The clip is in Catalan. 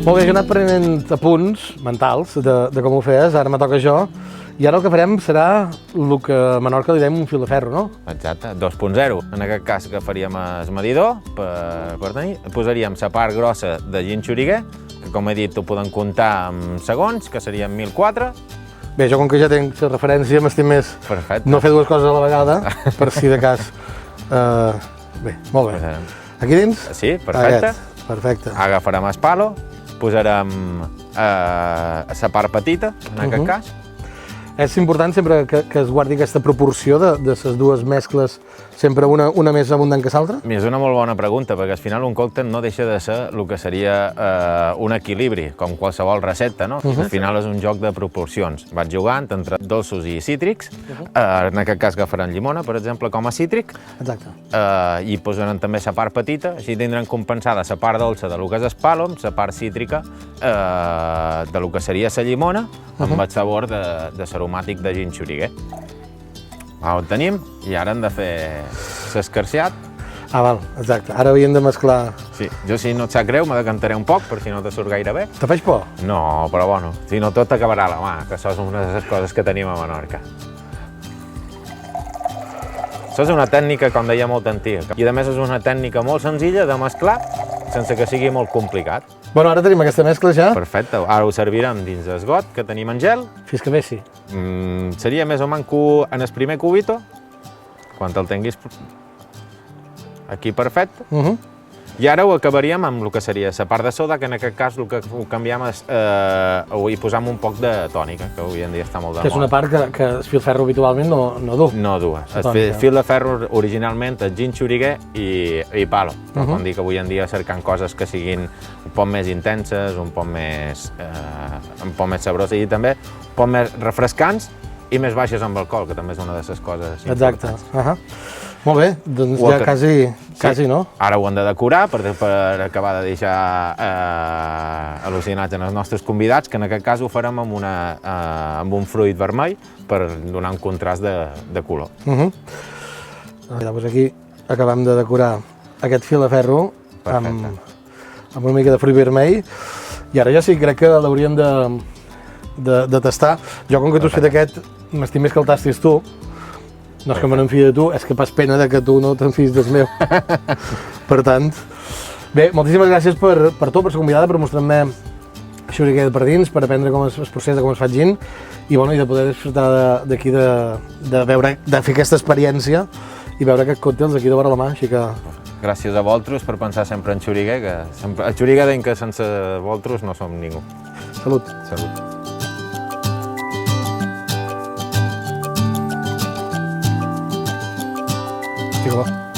Molt bé, jo he anat prenent apunts mentals de com ho feies, ara me toca jo, i ara el que farem serà el que a Menorca li dèiem un fil de ferro, no? Exacte, 2.0. En aquest cas que faríem el medidor per tenir, posaríem la part grossa de gin xoriguer, que com he dit ho podem comptar en segons, que serien 1004. Bé, jo com que ja tenc la referència m'estim més no fer dues coses a la vegada, per si de cas. Bé, molt bé. Aquí dins? Sí, perfecte. Perfecte. Agafarem el palo, posarem la part petita, en aquest cas. És important sempre que es guardi aquesta proporció de les dues mescles, sempre una més abundant que l'altra? És una molt bona pregunta, perquè al final un còctel no deixa de ser el que seria un equilibri, com qualsevol recepta, no? Al final és un joc de proporcions. Vaig jugant entre dolços i cítrics, en aquest cas agafarem llimona, per exemple, com a cítric. Exacte. I posarem també la part petita, així tindrem compensada la part dolça de lo que és el pàlum, la part cítrica de lo que seria la llimona, amb el sabor de l'aromàtic de gin xoriguer. Ho tenim i ara hem de fer l'escarciat. Val, exacte. Ara hauríem de mesclar... Sí, jo si no et sap greu me decantaré un poc, per si no te surt gaire bé. Te faig por? No, però bueno, si no tot acabarà a la mà, que això és una de les coses que tenim a Menorca. Això és una tècnica, com deia, molt antiga. I a més és una tècnica molt senzilla de mesclar sense que sigui molt complicat. Bueno, ara tenim aquesta mescla ja. Perfecte, ara ho servirem dins el got que tenim en gel. Fins que vessi. Seria més o menys en el primer cubito, quan el tinguis aquí perfecte. I ara ho acabaríem amb el que seria la part de soda, que en aquest cas el que ho canviem és hi posam un poc de tònica, que avui en dia està molt de moda. Que és una part que el fil ferro habitualment no du. No du. El fil de ferro originalment és gin xoriguer i palo. Com dic, avui en dia cercant coses que siguin un poc més intenses, un poc més sabroses i també un poc més refrescants i més baixes amb alcohol, que també és una de les coses importants. Exacte. Molt bé, doncs ja quasi, no? Ara ho hem de decorar per acabar de deixar al·lucinats en els nostres convidats, que en aquest cas ho farem amb un fruit vermell per donar un contrast de color. Doncs aquí acabem de decorar aquest fil de ferro amb una mica de fruit vermell i ara ja sí, crec que l'hauríem de tastar. Jo, com que tu has fet aquest, m'estim més que el tastis tu. No és que me n'enfio de tu, és que pas pena que tu no t'enfies del meu. Per tant, bé, moltíssimes gràcies per tot, per ser convidada, per mostrar-me xoriguer per dins, per aprendre com és el procés de com es fa gin i de poder disfrutar d'aquí, de fer aquesta experiència i veure aquests còctels aquí de vora la mà, així que... Gràcies a vosaltres per pensar sempre en xoriguer, que el xoriguer deim que sense vosaltres no som ningú. Salut. Salut. Estic bo.